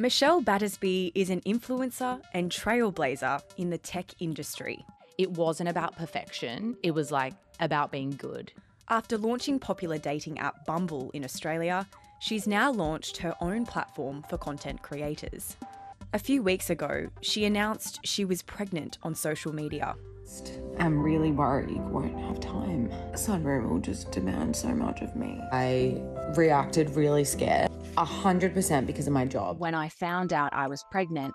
Michelle Battersby is an influencer and trailblazer in the tech industry. It wasn't about perfection. It was about being good. After launching popular dating app Bumble in Australia, she's now launched her own platform for content creators. A few weeks ago, she announced she was pregnant on social media. I'm really worried I won't have time. Sunroom will just demand so much of me. I reacted really scared, 100% because of my job. When I found out I was pregnant,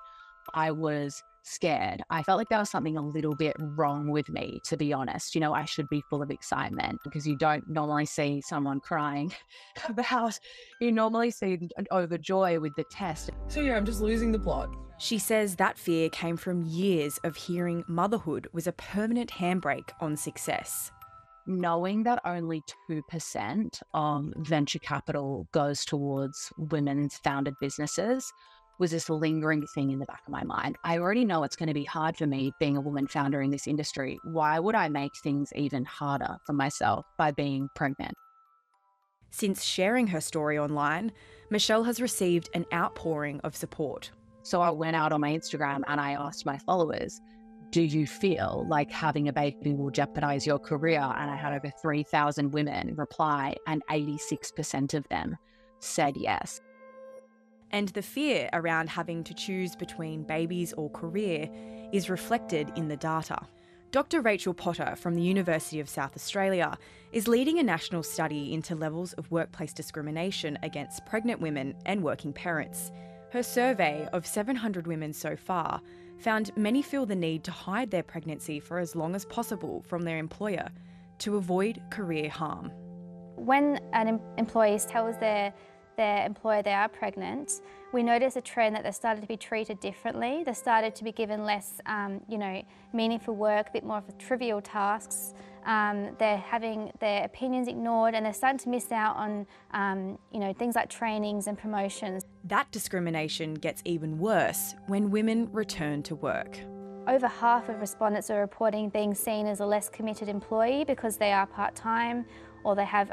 I was scared. I felt like there was something a little bit wrong with me, to be honest. I should be full of excitement because you don't normally see someone crying about, you normally see overjoy with the test. So yeah, I'm just losing the plot. She says that fear came from years of hearing motherhood was a permanent handbrake on success. Knowing that only 2% of venture capital goes towards women's founded businesses was this lingering thing in the back of my mind. I already know it's going to be hard for me being a woman founder in this industry. Why would I make things even harder for myself by being pregnant? Since sharing her story online, Michelle has received an outpouring of support. So I went out on my Instagram and I asked my followers, do you feel like having a baby will jeopardize your career? And I had over 3,000 women reply, and 86% of them said yes. And the fear around having to choose between babies or career is reflected in the data. Dr. Rachel Potter from the University of South Australia is leading a national study into levels of workplace discrimination against pregnant women and working parents. Her survey of 700 women so far found many feel the need to hide their pregnancy for as long as possible from their employer to avoid career harm. When an employee tells their employer they are pregnant, we notice a trend that they started to be treated differently. They started to be given less, meaningful work, a bit more of the trivial tasks. They're having their opinions ignored, and they're starting to miss out on, things like trainings and promotions. That discrimination gets even worse when women return to work. Over half of respondents are reporting being seen as a less committed employee because they are part-time or they have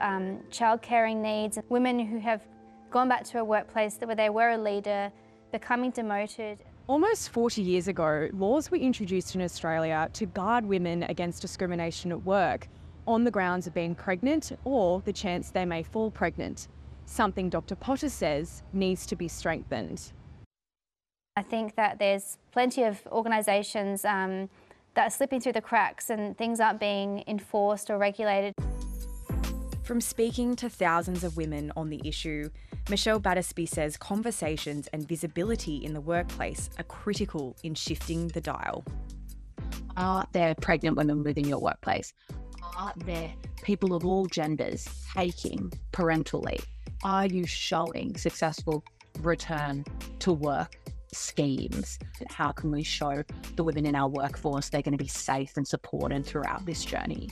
child-caring needs. Women who have gone back to a workplace where they were a leader, becoming demoted. Almost 40 years ago, laws were introduced in Australia to guard women against discrimination at work on the grounds of being pregnant or the chance they may fall pregnant, something Dr. Potter says needs to be strengthened. I think that there's plenty of organisations that are slipping through the cracks and things aren't being enforced or regulated. From speaking to thousands of women on the issue, Michelle Battersby says conversations and visibility in the workplace are critical in shifting the dial. Are there pregnant women within your workplace? Are there people of all genders taking parental leave? Are you showing successful return to work schemes? How can we show the women in our workforce they're going to be safe and supported throughout this journey?